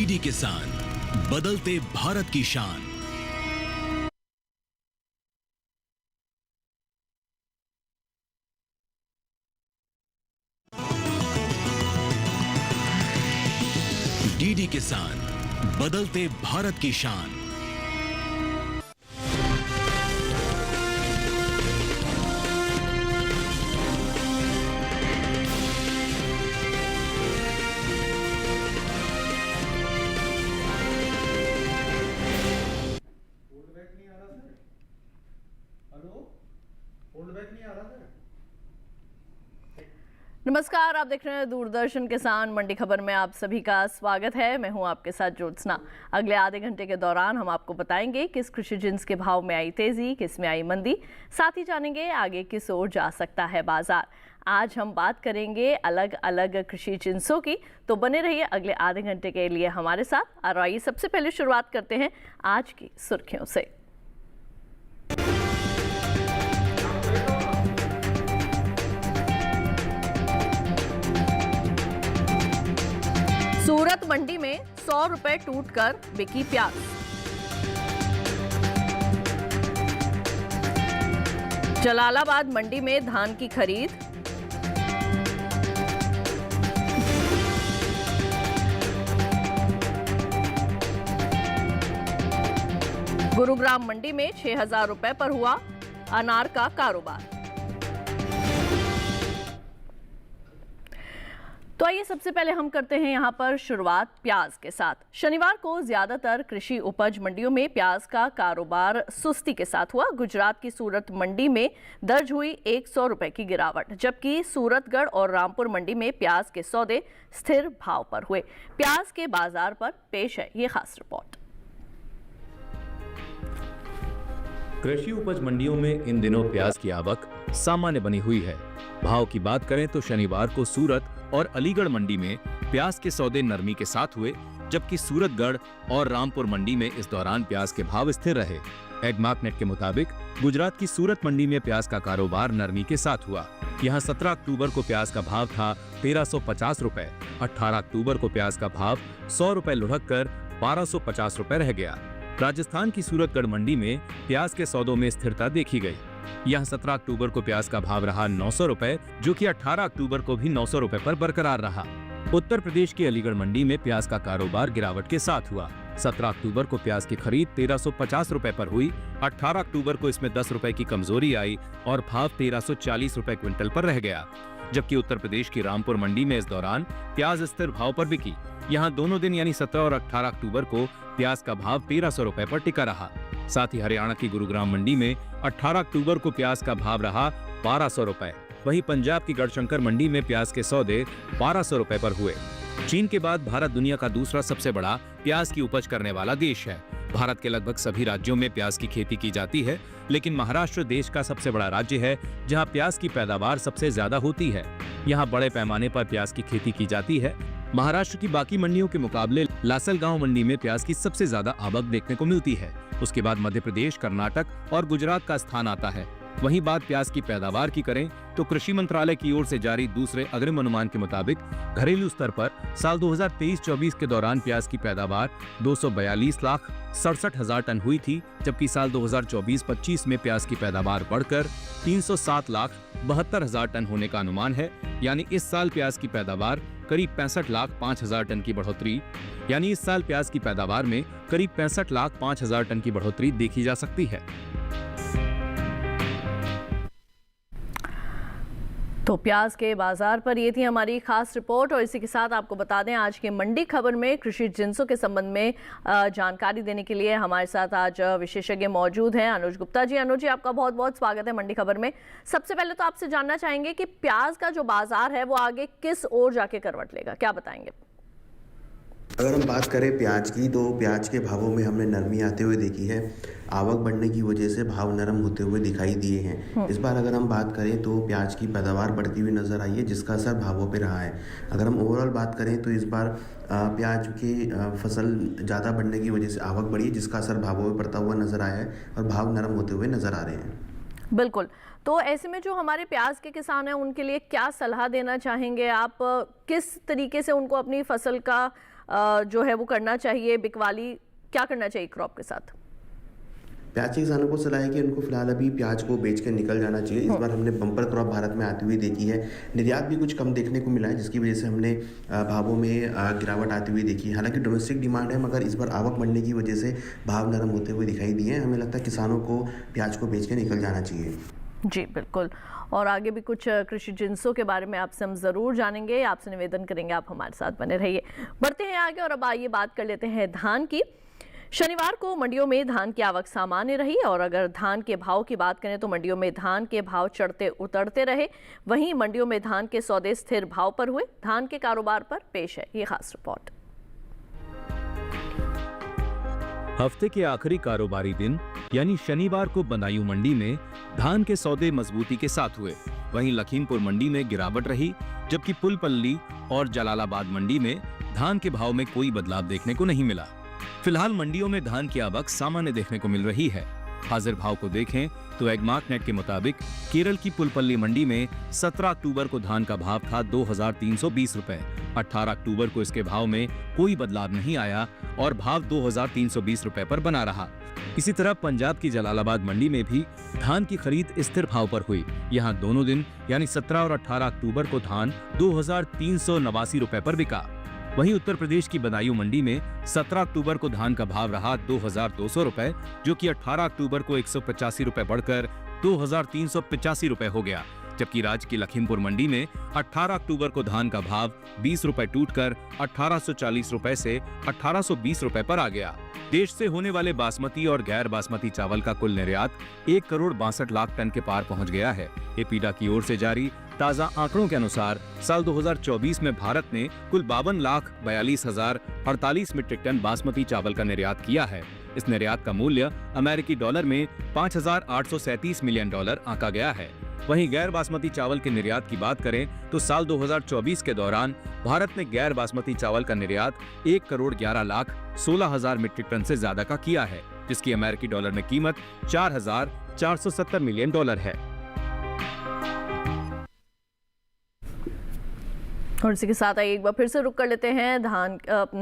DD किसान, बदलते भारत की शान। डीडी किसान, बदलते भारत की शान। नमस्कार, आप देख रहे हैं दूरदर्शन किसान मंडी खबर में आप सभी का स्वागत है। मैं हूं आपके साथ ज्योत्सना। अगले आधे घंटे के दौरान हम आपको बताएंगे किस कृषि जिन्स के भाव में आई तेजी, किस में आई मंदी, साथ ही जानेंगे आगे किस ओर जा सकता है बाजार। आज हम बात करेंगे अलग अलग कृषि जिन्सों की, तो बने रहिए अगले आधे घंटे के लिए हमारे साथ। और आइए सबसे पहले शुरुआत करते हैं आज की सुर्खियों से। सूरत मंडी में 100 रुपए टूटकर बिकी प्याज। जलालाबाद मंडी में धान की खरीद। गुरुग्राम मंडी में 6000 रुपए पर हुआ अनार का कारोबार। तो आइए सबसे पहले हम करते हैं यहां पर शुरुआत प्याज के साथ। शनिवार को ज्यादातर कृषि उपज मंडियों में प्याज का कारोबार सुस्ती के साथ हुआ। गुजरात की सूरत मंडी में दर्ज हुई 100 रुपए की गिरावट, जबकि सूरतगढ़ और रामपुर मंडी में प्याज के सौदे स्थिर भाव पर हुए। प्याज के बाजार पर पेश है ये खास रिपोर्ट। कृषि उपज मंडियों में इन दिनों प्याज की आवक सामान्य बनी हुई है। भाव की बात करें तो शनिवार को सूरत और अलीगढ़ मंडी में प्याज के सौदे नरमी के साथ हुए, जबकि सूरतगढ़ और रामपुर मंडी में इस दौरान प्याज के भाव स्थिर रहे। एडमार्कनेट के मुताबिक गुजरात की सूरत मंडी में प्याज का कारोबार नरमी के साथ हुआ। यहां 17 अक्टूबर को प्याज का भाव था 1350 रुपए। 18 अक्टूबर को प्याज का भाव 100 रुपए लुढ़क कर 1250 रुपए रह गया। राजस्थान की सूरतगढ़ मंडी में प्याज के सौदों में स्थिरता देखी गई। यहां 17 अक्टूबर को प्याज का भाव रहा 900 रुपए, जो कि 18 अक्टूबर को भी 900 रुपए पर बरकरार रहा। उत्तर प्रदेश की अलीगढ़ मंडी में प्याज का कारोबार गिरावट के साथ हुआ। 17 अक्टूबर को प्याज की खरीद 1350 रुपए पर हुई। 18 अक्टूबर को इसमें 10 रुपए की कमजोरी आई और भाव 1340 रुपए क्विंटल पर रह गया। जबकि उत्तर प्रदेश की रामपुर मंडी में इस दौरान प्याज स्थिर भाव पर बिकी। यहाँ दोनों दिन यानी 17 और 18 अक्टूबर को प्याज का भाव 1300 रुपए पर टिका रहा। साथ ही हरियाणा की गुरुग्राम मंडी में 18 अक्टूबर को प्याज का भाव रहा 1200 रुपए। वहीं पंजाब की गढ़शंकर मंडी में प्याज के सौदे 1200 रुपए पर हुए। चीन के बाद भारत दुनिया का दूसरा सबसे बड़ा प्याज की उपज करने वाला देश है। भारत के लगभग सभी राज्यों में प्याज की खेती की जाती है, लेकिन महाराष्ट्र देश का सबसे बड़ा राज्य है जहां प्याज की पैदावार सबसे ज्यादा होती है। यहां बड़े पैमाने पर प्याज की खेती की जाती है। महाराष्ट्र की बाकी मंडियों के मुकाबले लासलगांव मंडी में प्याज की सबसे ज्यादा आवक देखने को मिलती है। उसके बाद मध्य प्रदेश, कर्नाटक और गुजरात का स्थान आता है। वहीं बात प्याज की पैदावार की करें तो कृषि मंत्रालय की ओर से जारी दूसरे अग्रिम अनुमान के मुताबिक घरेलू स्तर पर साल 2023-24 के दौरान प्याज की पैदावार 242,67,000 टन हुई थी, जबकि साल 2024-25 में प्याज की पैदावार बढ़कर 307,72,000 टन होने का अनुमान है। यानी इस साल प्याज की पैदावार करीब 65,05,000 टन की बढ़ोतरी यानी इस साल प्याज की पैदावार में करीब 65,05,000 टन की बढ़ोतरी देखी जा सकती है। तो प्याज के बाजार पर ये थी हमारी खास रिपोर्ट। और इसी के साथ आपको बता दें आज के मंडी खबर में कृषि जिन्सों के संबंध में जानकारी देने के लिए हमारे साथ आज विशेषज्ञ मौजूद हैं अनुज गुप्ता जी। अनुज जी, आपका बहुत बहुत स्वागत है मंडी खबर में। सबसे पहले तो आपसे जानना चाहेंगे कि प्याज का जो बाजार है वो आगे किस ओर जाके करवट लेगा, क्या बताएंगे? अगर हम बात करें प्याज की, तो प्याज के भावों में हमने नरमी आते हुए देखी है। आवक बढ़ने की वजह से भाव नरम होते हुए दिखाई दिए हैं। इस बार अगर हम बात करें तो प्याज की पैदावार बढ़ती हुई नज़र आई है, जिसका असर भावों पे रहा है। अगर हम ओवरऑल बात करें तो इस बार प्याज की फसल ज़्यादा बढ़ने की वजह से आवक बढ़ी है, जिसका असर भावों में पड़ता हुआ नज़र आया है और भाव नरम होते हुए नज़र आ रहे हैं। बिल्कुल। तो ऐसे में जो हमारे प्याज के किसान हैं उनके लिए क्या सलाह देना चाहेंगे आप? किस तरीके से उनको अपनी फसल का जो है वो करना चाहिए, बिकवाली क्या करना चाहिए क्रॉप के साथ? प्याज के किसानों को सलाह है कि उनको फिलहाल अभी प्याज को बेच कर निकल जाना चाहिए। इस बार हमने बम्पर क्रॉप भारत में आती हुई देखी है। निर्यात भी कुछ कम देखने को मिला है, जिसकी वजह से हमने भावों में गिरावट आती हुई देखी है। हालांकि डोमेस्टिक डिमांड है, मगर इस बार आवक बढ़ने की वजह से भाव नरम होते हुए दिखाई दिए हैं। हमें लगता है किसानों को प्याज को बेच कर निकल जाना चाहिए। जी बिल्कुल, और आगे भी कुछ कृषि जिंसों के बारे में आपसे हम ज़रूर जानेंगे। आपसे निवेदन करेंगे आप हमारे साथ बने रहिए। बढ़ते हैं आगे और अब आइए बात कर लेते हैं धान की। शनिवार को मंडियों में धान की आवक सामान्य रही और अगर धान के भाव की बात करें तो मंडियों में धान के भाव चढ़ते उतरते रहे। वहीं मंडियों में धान के सौदे स्थिर भाव पर हुए। धान के कारोबार पर पेश है ये खास रिपोर्ट। हफ्ते के आखिरी कारोबारी दिन यानी शनिवार को बदायूं मंडी में धान के सौदे मजबूती के साथ हुए। वहीं लखीमपुर मंडी में गिरावट रही, जबकि पुलपल्ली और जलालाबाद मंडी में धान के भाव में कोई बदलाव देखने को नहीं मिला। फिलहाल मंडियों में धान की आवक सामान्य देखने को मिल रही है। हाजिर भाव को देखें तो एगमार्क नेट के मुताबिक केरल की पुलपल्ली मंडी में 17 अक्टूबर को धान का भाव था 2320 रुपए। 18 अक्टूबर को इसके भाव में कोई बदलाव नहीं आया और भाव 2320 रुपए पर बना रहा। इसी तरह पंजाब की जलालाबाद मंडी में भी धान की खरीद स्थिर भाव पर हुई। यहाँ दोनों दिन यानी 17 और 18 अक्टूबर को धान 2389 रुपए पर बिका। वहीं उत्तर प्रदेश की बदायूं मंडी में 17 अक्टूबर को धान का भाव रहा 2200 रुपए, जो कि 18 अक्टूबर को 185 रुपए बढ़कर 2385 रुपए हो गया। जबकि राज्य की लखीमपुर मंडी में 18 अक्टूबर को धान का भाव 20 रुपए टूटकर 1840 रुपए से 1820 रुपए पर आ गया। देश से होने वाले बासमती और गैर बासमती चावल का कुल निर्यात 1 करोड़ 62 लाख टन के पार पहुंच गया है। एपीडा की ओर से जारी ताजा आंकड़ों के अनुसार साल 2024 में भारत ने कुल 52,42,048 मीट्रिक टन बासमती चावल का निर्यात किया है। इस निर्यात का मूल्य अमेरिकी डॉलर में $5,837 मिलियन आंका गया है। वहीं गैर बासमती चावल के निर्यात की बात करें तो साल 2024 के दौरान भारत ने गैर बासमती चावल का निर्यात 1 करोड़ 11 लाख 16,000 मीट्रिक टन से ज्यादा का किया है, जिसकी अमेरिकी डॉलर में कीमत $4,470 मिलियन है। और इसी के साथ आइए एक बार फिर से रुक कर लेते हैं धान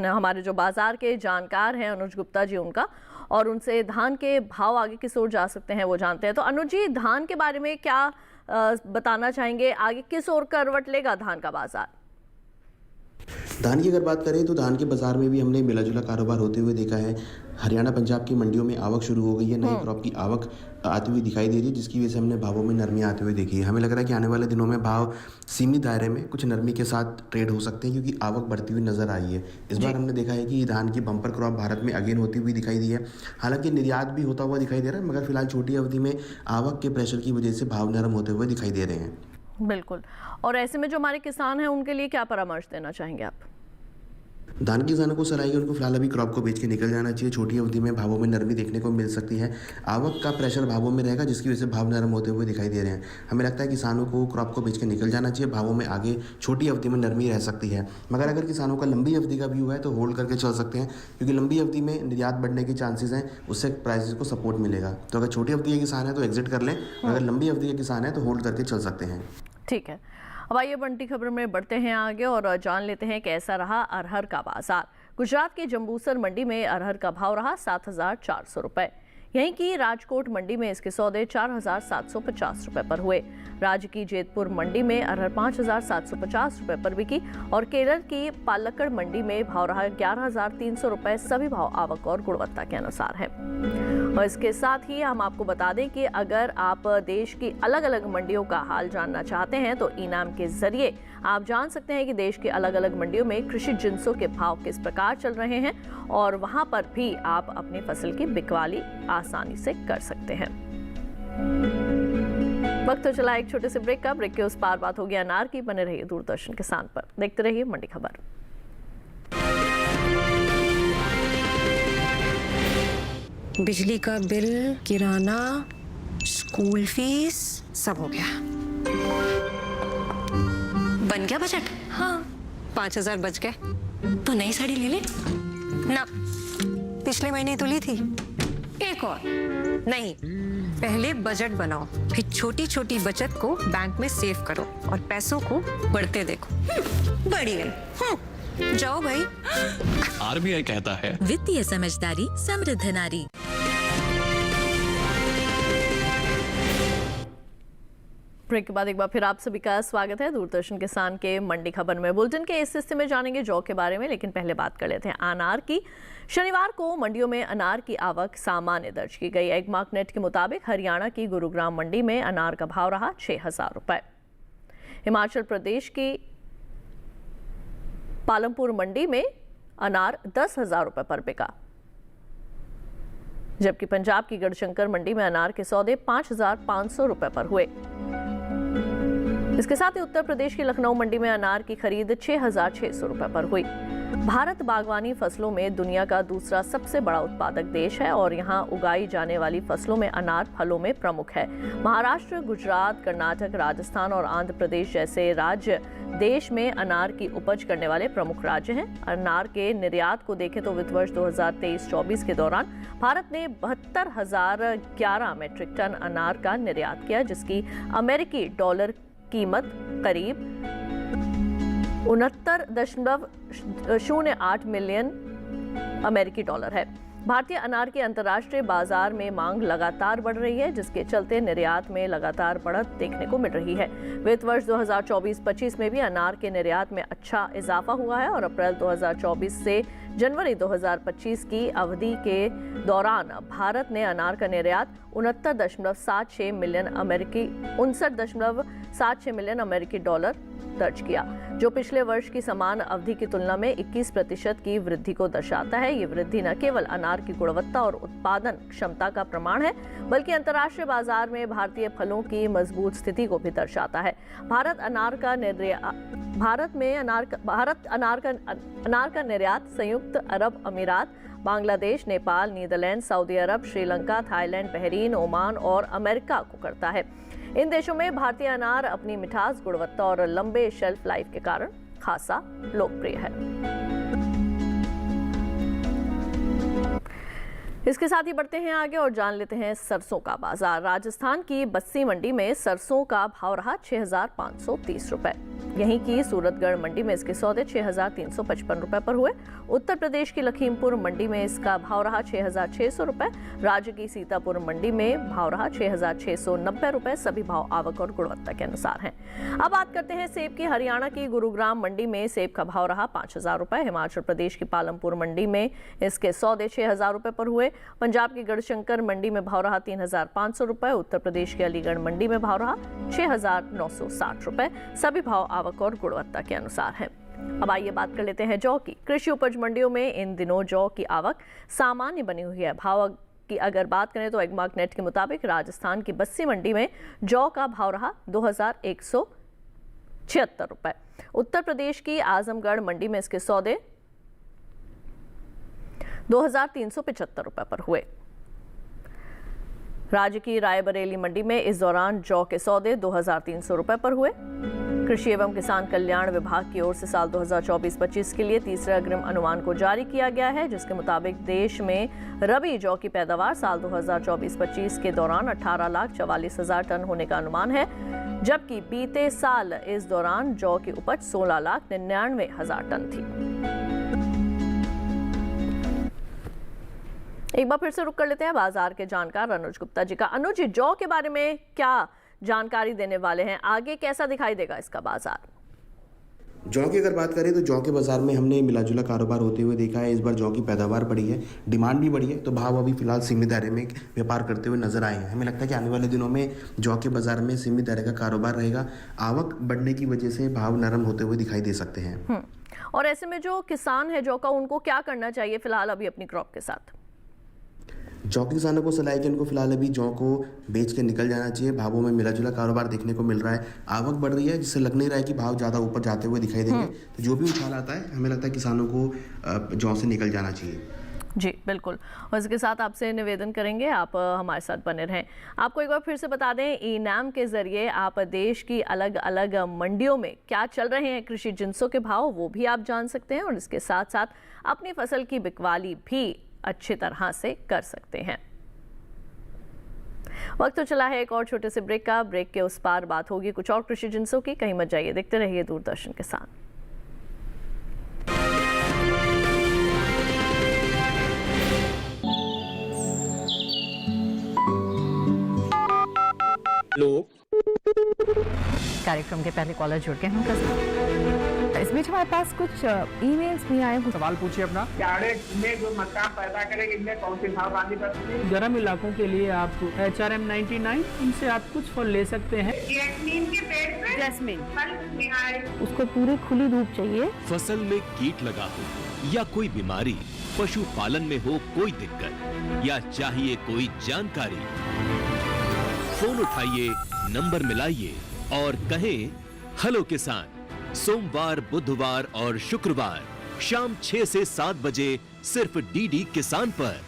हमारे जो बाजार के जानकार हैं अनुज गुप्ता जी उनका, और उनसे धान के भाव आगे किस ओर जा सकते हैं वो जानते हैं। तो अनुज जी, धान के बारे में क्या बताना चाहेंगे, आगे किस ओर करवट लेगा धान का बाजार? धान की अगर बात करें तो धान के बाजार में भी हमने मिला जुला कारोबार होते हुए देखा है। हरियाणा पंजाब की मंडियों में आवक शुरू हो गई है, नई क्रॉप की आवक आती हुई दिखाई दे रही है, जिसकी वजह से हमने भावों में नरमी आते हुए देखी है। हमें लग रहा है कि आने वाले दिनों में भाव सीमित दायरे में कुछ नरमी के साथ ट्रेड हो सकते हैं, क्योंकि आवक बढ़ती हुई नजर आई है। इस बार हमने देखा है कि धान की बम्पर क्रॉप भारत में अगेन होती हुई दिखाई दी है। हालांकि निर्यात भी होता हुआ दिखाई दे रहा है, मगर फिलहाल छोटी अवधि में आवक के प्रेशर की वजह से भाव नरम होते हुए दिखाई दे रहे हैं। बिल्कुल, और ऐसे में जो हमारे किसान हैं उनके लिए क्या परामर्श देना चाहेंगे आप? धान के किसानों को सलाह है कि उनको फिलहाल अभी क्रॉप को बेच के निकल जाना चाहिए। छोटी अवधि में भावों में नरमी देखने को मिल सकती है। आवक का प्रेशर भावों में रहेगा, जिसकी वजह से भाव नरम होते हुए दिखाई दे रहे हैं। हमें लगता है किसानों को क्रॉप को बेच के निकल जाना चाहिए। भावों में आगे छोटी अवधि में नरमी रह सकती है, मगर अगर किसानों का लंबी अवधि का व्यू है तो होल्ड करके चल सकते हैं, क्योंकि लंबी अवधि में निर्यात बढ़ने के चांसेस हैं, उससे प्राइसेस को सपोर्ट मिलेगा। तो अगर छोटी अवधि के किसान है तो एग्जिट कर लें, अगर लंबी अवधि के किसान है तो होल्ड करके चल सकते हैं। ठीक है, अब आइए बंटी खबर में बढ़ते हैं आगे और जान लेते हैं कैसा रहा अरहर का बाजार। गुजरात की जंबूसर मंडी में अरहर का भाव रहा 7,400 रुपए। यहीं की राजकोट मंडी में इसके सौदे 4,750 रुपए पर हुए। राज्य की जेतपुर मंडी में अरहर 5,750 रुपए पर बिकी और केरल की पालक्कड़ मंडी में भाव रहा 11,300 रुपए। सभी भाव आवक और गुणवत्ता के अनुसार है। और इसके साथ ही हम आपको बता दें कि अगर आप देश की अलग अलग मंडियों का हाल जानना चाहते हैं तो इनाम के जरिए आप जान सकते हैं कि देश के अलग अलग मंडियों में कृषि जिंसों के भाव किस प्रकार चल रहे हैं, और वहां पर भी आप अपनी फसल की बिकवाली आसानी से कर सकते हैं। वक्त तो चला एक छोटे से ब्रेक का। ब्रेक के उस पार बात होगी अनार की। बने रहिए दूरदर्शन किसान पर, देखते रहिए मंडी खबर। बिजली का बिल, किराना, स्कूल फीस सब हो गया। बन गया बजट? हाँ, 5,000 बच गए। तो नई साड़ी ले ले ना, पिछले महीने तो ली थी। एक और नहीं, पहले बजट बनाओ, फिर छोटी छोटी बचत को बैंक में सेव करो और पैसों को बढ़ते देखो। बढ़ी गई। जाओ भाई। आरबीआई कहता है वित्तीय समझदारी समृद्ध नारी। ब्रेक के बाद एक बार फिर आप सभी का स्वागत है दूरदर्शन किसान के मंडी खबर में। बुलेटिन के इस हिस्से में जानेंगे जौ के बारे में, लेकिन पहले बात कर लेते हैं अनार की। शनिवार को मंडियों में अनार की आवक सामान्य दर्ज की गई। एगमार्क नेट के मुताबिक हरियाणा की गुरुग्राम मंडी में अनार का भाव रहा 6,000 रुपए। हिमाचल प्रदेश की पालमपुर मंडी में अनार 10,000 रुपए पर बिका, जबकि पंजाब की गढ़शंकर मंडी में अनार के सौदे 5,500 रुपए पर हुए। इसके साथ ही उत्तर प्रदेश की लखनऊ मंडी में अनार की खरीद 6,600 रुपए पर हुई। भारत बागवानी फसलों में दुनिया का दूसरा सबसे बड़ा उत्पादक देश है और यहां उगाई जाने वाली फसलों में अनार फलों में प्रमुख है। महाराष्ट्र, गुजरात, कर्नाटक, राजस्थान और आंध्र प्रदेश जैसे राज्य देश में अनार की उपज करने वाले प्रमुख राज्य हैं। अनार के निर्यात को देखें तो वित्त वर्ष 2023-24 के दौरान भारत ने 72,011 मैट्रिक टन अनार का निर्यात किया, जिसकी अमेरिकी डॉलर कीमत करीब 69.08 मिलियन अमेरिकी डॉलर है। भारतीय अनार के अंतर्राष्ट्रीय बाजार में मांग लगातार बढ़ रही है, जिसके चलते निर्यात में लगातार बढ़त देखने को मिल रही है। वित्त वर्ष 2024-25 में भी अनार के निर्यात में अच्छा इजाफा हुआ है और अप्रैल 2024 से जनवरी 2025 की अवधि के दौरान भारत ने अनार का निर्यात 69.76 मिलियन अमेरिकी डॉलर दर्ज किया, जो पिछले वर्ष की समान अवधि की तुलना में 21% की वृद्धि को दर्शाता है। ये वृद्धि न केवल अनार की गुणवत्ता और उत्पादन क्षमता का प्रमाण है, बल्कि अंतर्राष्ट्रीय बाजार में भारतीय फलों की मजबूत स्थिति को भी दर्शाता है। भारत अनार का निर्यात संयुक्त अरब अमीरात, बांग्लादेश, नेपाल, नीदरलैंड, सऊदी अरब, श्रीलंका, थाईलैंड, बहरीन, ओमान और अमेरिका को करता है। इन देशों में भारतीय अनार अपनी मिठास, गुणवत्ता और लंबे शेल्फ लाइफ के कारण खासा लोकप्रिय है। इसके साथ ही बढ़ते हैं आगे और जान लेते हैं सरसों का बाजार। राजस्थान की बस्सी मंडी में सरसों का भाव रहा 6,530 रुपए। यहीं की सूरतगढ़ मंडी में इसके सौदे 6,355 रुपए पर हुए। उत्तर प्रदेश की लखीमपुर मंडी में इसका भाव रहा 6,600 रुपए। राज्य की सीतापुर मंडी में भाव रहा 6,690 रुपए। सभी भाव आवक और गुणवत्ता के अनुसार हैं। अब बात करते हैं सेब की। हरियाणा की गुरुग्राम मंडी में सेब का भाव रहा 5,000 रुपए। हिमाचल प्रदेश की पालमपुर मंडी में इसके सौदे 6,000 रुपए पर हुए। पंजाब की गढ़शंकर मंडी में भाव रहा 3,500 रुपए। उत्तर प्रदेश के अलीगढ़ मंडी में भाव रहा 6,960 रुपए। सभी भाव आवक और गुणवत्ता के अनुसार हैं। अब आइए बात कर लेते हैं जौ की। कृषि उपज मंडियों में इन दिनों जौ की आवक सामान्य बनी हुई है। भाव की अगर बात करें तो एगमार्क नेट के मुताबिक राजस्थान की बस्सी मंडी में जौ का भाव रहा 2,176 रुपए। उत्तर प्रदेश की आजमगढ़ मंडी में इसके सौदे 2,375 रुपए पर हुए। राज्य की रायबरेली मंडी में इस दौरान जौ के सौदे 2,300 रुपए पर हुए। कृषि एवं किसान कल्याण विभाग की ओर से साल 2024-25 के लिए तीसरे अग्रिम अनुमान को जारी किया गया है, जिसके मुताबिक देश में रबी जौ की पैदावार साल 2024-25 के दौरान 18,44,000 टन होने का अनुमान है, जबकि बीते साल इस दौरान जौ की उपज 16,99,000 टन थी। एक बार फिर से रुक कर लेते हैं बाजार के जानकार अनुज गुप्ता जी का। अनुज जी, जौ के बारे में क्या जानकारी देने वाले हैं? आगे कैसा दिखाई देगा इसका बाजार? जौ की अगर बात करें तो जौ के बाजार में हमने मिलाजुला कारोबार होते हुए देखा है। इस बार जौ की पैदावार बढ़ी है, डिमांड भी बढ़ी है, तो भाव अभी फिलहाल सीमित दायरे में व्यापार करते हुए नजर आए हैं। हमें लगता है कि आने वाले दिनों में जौ के बाजार में सीमित दायरे का कारोबार रहेगा। आवक बढ़ने की वजह से भाव नरम होते हुए दिखाई दे सकते हैं। और ऐसे में जो किसान है जौ का, उनको क्या करना चाहिए फिलहाल अभी अपनी क्रॉप के साथ? जौ के किसानों को सलाह है कि उनको फिलहाल अभी जौ को बेच के निकल जाना चाहिए। भावों में मिलाजुला कारोबार देखने को मिल रहा है, आवक बढ़ रही है, जिससे लग नहीं रहा है कि भाव ज़्यादा ऊपर जाते हुए दिखाई देंगे। तो जो भी उछाल आता है, हमें लगता है किसानों को जौ से निकल जाना चाहिए। जी बिल्कुल। और इसके साथ आपसे निवेदन करेंगे आप हमारे साथ बने रहें। आपको एक बार फिर से बता दें, ई-नाम के जरिए आप देश की अलग अलग मंडियों में क्या चल रहे हैं कृषि जिंसों के भाव, वो भी आप जान सकते हैं और इसके साथ साथ अपनी फसल की बिकवाली भी अच्छी तरह से कर सकते हैं। वक्त तो चला है एक और छोटे से ब्रेक का। ब्रेक के उस पार बात होगी कुछ और कृषि जिंसों की। कहीं मत जाइए, देखते रहिए दूरदर्शन किसान। कार्यक्रम के पहले कॉलर जुड़ गए हैं उनका साथ। इस बीच हमारे पास कुछ ईमेल्स भी आए हैं। सवाल पूछिए अपना। में जो मक्का पैदा करेंगे इनमें कौन सी सावधानी बरतनी है? गर्म इलाकों के लिए आप HRM 99 इनसे आप कुछ फल ले सकते हैं। जैस्मीन के पेड़ पे जैस्मीन, फल नहीं आए। उसको पूरी खुली धूप चाहिए। फसल में कीट लगा हो या कोई बीमारी, पशुपालन में हो कोई दिक्कत या चाहिए कोई जानकारी, फोन उठाइए, नंबर मिलाइए और कहें हेलो किसान। सोमवार, बुधवार और शुक्रवार शाम 6 से 7 बजे सिर्फ DD किसान पर।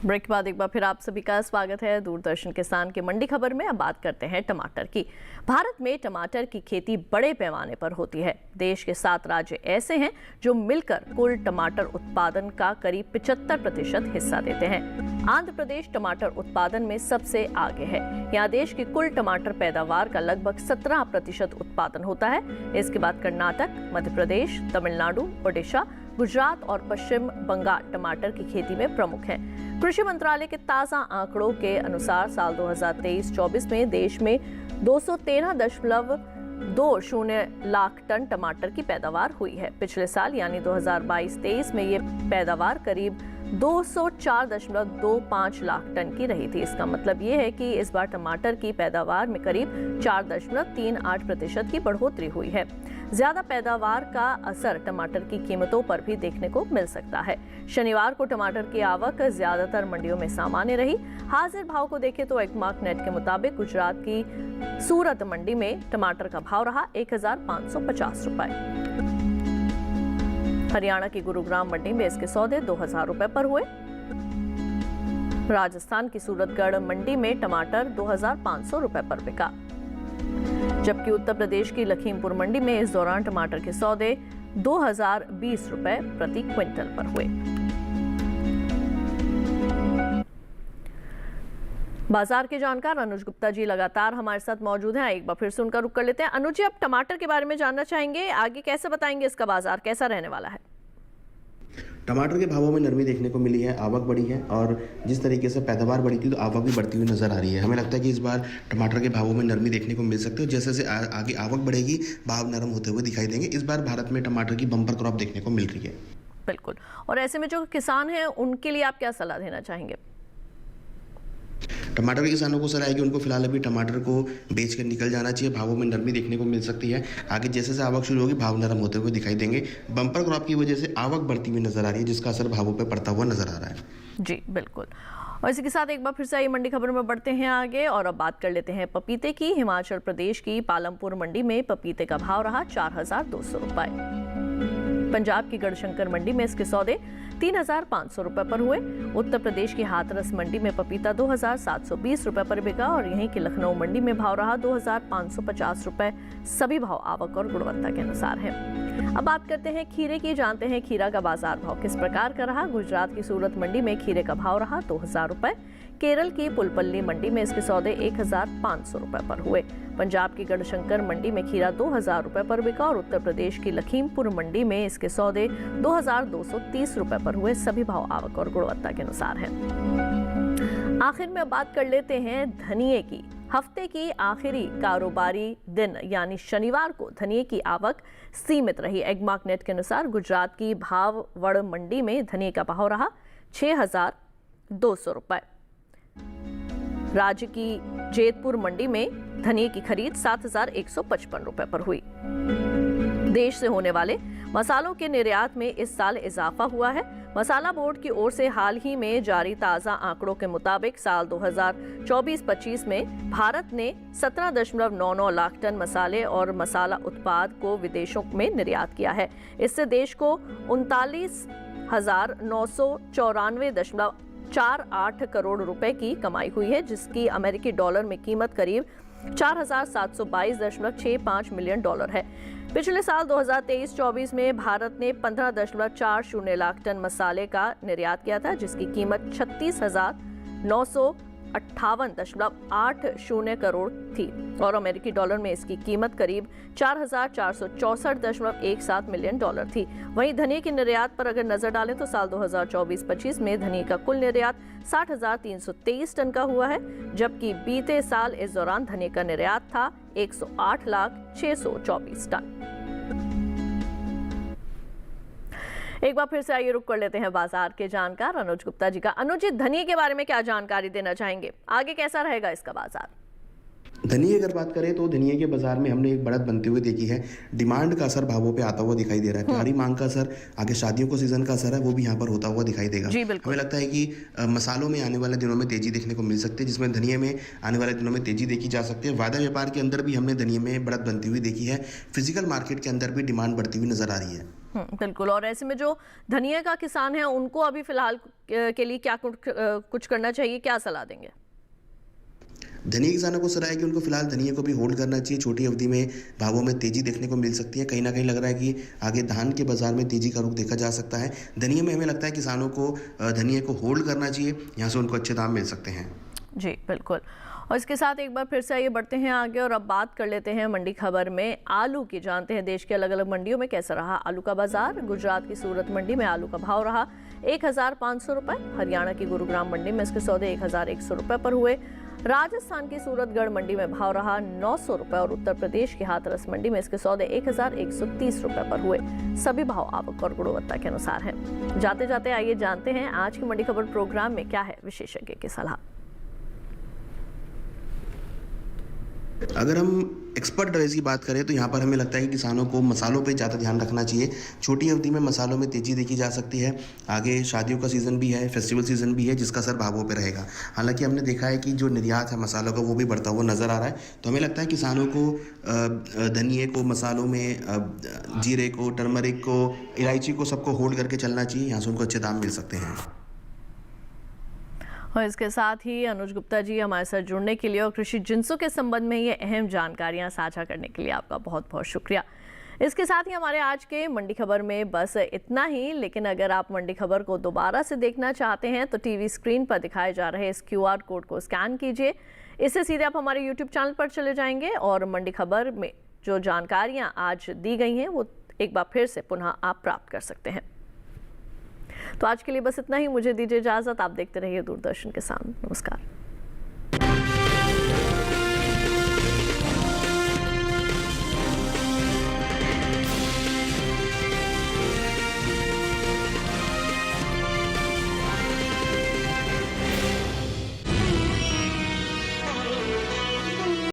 ब्रेक के बाद एक बार फिर आप सभी का स्वागत है दूरदर्शन किसान के मंडी खबर में। अब बात करते हैं टमाटर की। भारत में टमाटर की खेती बड़े पैमाने पर होती है। देश के 7 राज्य ऐसे हैं जो मिलकर कुल टमाटर उत्पादन का करीब 75% हिस्सा देते हैं। आंध्र प्रदेश टमाटर उत्पादन में सबसे आगे है। यहाँ देश की कुल टमाटर पैदावार का लगभग 17% उत्पादन होता है। इसके बाद कर्नाटक, मध्य प्रदेश, तमिलनाडु, ओडिशा, गुजरात और पश्चिम बंगाल टमाटर की खेती में प्रमुख हैं। कृषि मंत्रालय के ताजा आंकड़ों के अनुसार साल 2023-24 में देश में 213.20 लाख टन टमाटर की पैदावार हुई है। पिछले साल यानी 2022-23 में ये पैदावार करीब 204.25 लाख टन की रही थी। इसका मतलब ये है कि इस बार टमाटर की पैदावार में करीब 4.38% की बढ़ोतरी हुई है। ज्यादा पैदावार का असर टमाटर की कीमतों पर भी देखने को मिल सकता है। शनिवार को टमाटर की आवक ज्यादातर मंडियों में सामान्य रही। हाजिर भाव को देखें तो एकमार्क नेट के मुताबिक गुजरात की सूरत मंडी में टमाटर का भाव रहा 1550 रुपए। हरियाणा की गुरुग्राम मंडी में इसके सौदे 2000 रुपए पर हुए। राजस्थान की सूरतगढ़ मंडी में टमाटर 2500 रुपए पर बिका, जबकि उत्तर प्रदेश की लखीमपुर मंडी में इस दौरान टमाटर के सौदे 2020 रुपए प्रति क्विंटल पर हुए। बाजार के जानकार अनुज गुप्ता जी लगातार हमारे साथ मौजूद हैं। एक बार फिर से उनका रुख कर लेते हैं। अनुज जी, आप टमाटर के बारे में जानना चाहेंगे, आगे कैसे बताएंगे इसका बाजार कैसा रहने वाला है? टमाटर के भावों में नरमी देखने को मिली है, आवक बढ़ी है और जिस तरीके से पैदावार बढ़ी थी तो आवक भी बढ़ती हुई नजर आ रही है। हमें लगता है कि इस बार टमाटर के भावों में नरमी देखने को मिल सकती है। जैसे जैसे आगे आवक बढ़ेगी भाव नरम होते हुए दिखाई देंगे। इस बार भारत में टमाटर की बम्पर क्रॉप देखने को मिल रही है। बिल्कुल। और ऐसे में जो किसान हैं उनके लिए आप क्या सलाह देना चाहेंगे? टमाटर के किसानों को सलाह है कि उनको फिलहाल अभी टमाटर को बेच कर निकल जाना चाहिए। भावों में नरमी देखने को मिल सकती है। आगे जैसे जैसे आवक शुरू होगी भाव नरम होते हुए दिखाई देंगे। बम्पर क्रॉप की वजह से आवक बढ़ती हुई नजर आ रही है, जिसका असर भावों पर पड़ता हुआ नजर आ रहा है। जी बिल्कुल। और इसी के साथ एक बार फिर से ये मंडी खबर में बढ़ते हैं आगे और अब बात कर लेते हैं पपीते की। हिमाचल प्रदेश की पालमपुर मंडी में पपीते का भाव रहा 4200 रुपए। पंजाब की गढ़शंकर मंडी में इसके सौदे 3500 रुपए पर हुए। उत्तर प्रदेश की हाथरस मंडी में पपीता 2720 रुपए पर बिका और यहीं की लखनऊ मंडी में भाव रहा 2550 रुपए। सभी भाव आवक और गुणवत्ता के अनुसार हैं। अब बात करते हैं खीरे की। जानते हैं खीरा का बाजार भाव किस प्रकार का रहा। गुजरात की सूरत मंडी में खीरे का भाव रहा 2000 रुपए। केरल की पुलपल्ली मंडी में इसके सौदे 1500 रुपए पर हुए। पंजाब की गढ़शंकर मंडी में खीरा 2000 रुपए पर बिका और उत्तर प्रदेश की लखीमपुर मंडी में इसके सौदे 2230 रुपए पर हुए। सभी भाव आवक और गुणवत्ता के अनुसार हैं। आखिर में बात कर लेते हैं धनिये की। हफ्ते की आखिरी कारोबारी दिन यानी शनिवार को धनिये की आवक सीमित रही। एगमार्क नेट के अनुसार गुजरात की भाववड़ मंडी में धनिये का भाव रहा 6200 रुपए। राज्य की जेतपुर मंडी में धनिये की खरीद 7155 रुपए पर हुई। देश से होने वाले मसालों के निर्यात में इस साल इजाफा हुआ है। मसाला बोर्ड की ओर से हाल ही में जारी ताज़ा आंकड़ों के मुताबिक साल 2024-25 में भारत ने 17.99 लाख टन मसाले और मसाला उत्पाद को विदेशों में निर्यात किया है। इससे देश को 39,994.48 करोड़ रुपए की कमाई हुई है, जिसकी अमेरिकी डॉलर में कीमत करीब 4722.65 मिलियन डॉलर है। पिछले साल 2023-24 में भारत ने 15.40 लाख टन मसाले का निर्यात किया था, जिसकी कीमत 36,900 58.80 करोड़ थी और अमेरिकी डॉलर में इसकी कीमत करीब 4,464.17 मिलियन डॉलर थी। वहीं धनिये के निर्यात पर अगर नजर डालें तो साल 2024-25 में धनिये का कुल निर्यात 60,323 टन का हुआ है, जबकि बीते साल इस दौरान धनिये का निर्यात था 108,624 टन। एक बार फिर से आइए रुक कर लेते हैं बाजार के जानकार अनुज गुप्ता जी का। अनुज जी, धनिये के बारे में क्या जानकारी देना चाहेंगे? आगे कैसा रहेगा इसका बाजार? धनिये अगर बात करें तो धनिये के बाजार में हमने एक बढ़त बनती हुई देखी है। डिमांड का असर भावों पे आता हुआ दिखाई दे रहा है। प्यारी मांग का असर, आगे शादियों का सीजन का असर है, वो भी यहाँ पर होता हुआ दिखाई देगा। हमें लगता है कि मसालों में आने वाले दिनों में तेजी देखने को मिल सकती है, जिसमें धनिये में आने वाले दिनों में तेजी देखी जा सकती है। वायदा व्यापार के अंदर भी हमने धनिये में बढ़त बनती हुई देखी है। फिजिकल मार्केट के अंदर भी डिमांड बढ़ती हुई नजर आ रही है। बिल्कुल। और ऐसे में जो धनिये का किसान है उनको अभी फिलहाल के लिए क्या कुछ करना चाहिए, क्या सलाह देंगे? धनिये किसानों को सलाह है कि उनको फिलहाल धनिये को भी होल्ड करना चाहिए। छोटी अवधि में भावों में तेजी देखने को मिल सकती है। कहीं ना कहीं लग रहा है कि आगे धान के बाजार में तेजी का रुख देखा जा सकता है। धनिये में हमें लगता है किसानों को धनिये को होल्ड करना चाहिए, यहाँ से उनको अच्छे दाम मिल सकते हैं। जी बिल्कुल। और इसके साथ एक बार फिर से आइए बढ़ते हैं आगे और अब बात कर लेते हैं मंडी खबर में आलू की। जानते हैं देश के अलग अलग मंडियों में कैसा रहा आलू का बाजार। गुजरात की सूरत मंडी में आलू का भाव रहा 1,500 रुपए। हरियाणा की गुरुग्राम मंडी में इसके सौदे 1,100 रुपए पर हुए। राजस्थान की सूरतगढ़ मंडी में भाव रहा 900 रुपए और उत्तर प्रदेश की हाथरस मंडी में इसके सौदे 1,130 रुपए पर हुए। सभी भाव आवक और गुणवत्ता के अनुसार हैं। जाते जाते आइए जानते हैं आज की मंडी खबर प्रोग्राम में क्या है विशेषज्ञ की सलाह। अगर हम एक्सपर्ट एडवाइस की बात करें तो यहाँ पर हमें लगता है कि किसानों को मसालों पे ज़्यादा ध्यान रखना चाहिए। छोटी अवधि में मसालों में तेज़ी देखी जा सकती है। आगे शादियों का सीज़न भी है, फेस्टिवल सीज़न भी है, जिसका असर भावों पे रहेगा। हालांकि हमने देखा है कि जो निर्यात है मसालों का वो भी बढ़ता हुआ नज़र आ रहा है। तो हमें लगता है किसानों को धनिये को, मसालों में जीरे को, टर्मरिक को, इलायची को, सबको होल्ड करके चलना चाहिए। यहाँ से उनको अच्छे दाम मिल सकते हैं। और इसके साथ ही अनुज गुप्ता जी हमारे साथ जुड़ने के लिए और कृषि जिंसों के संबंध में ये अहम जानकारियां साझा करने के लिए आपका बहुत बहुत शुक्रिया। इसके साथ ही हमारे आज के मंडी खबर में बस इतना ही। लेकिन अगर आप मंडी खबर को दोबारा से देखना चाहते हैं तो टीवी स्क्रीन पर दिखाए जा रहे इस QR कोड को स्कैन कीजिए। इससे सीधे आप हमारे YouTube चैनल पर चले जाएंगे और मंडी खबर में जो जानकारियां आज दी गई हैं वो एक बार फिर से पुनः आप प्राप्त कर सकते हैं। तो आज के लिए बस इतना ही। मुझे दीजिए इजाजत। आप देखते रहिए दूरदर्शन किसान। नमस्कार।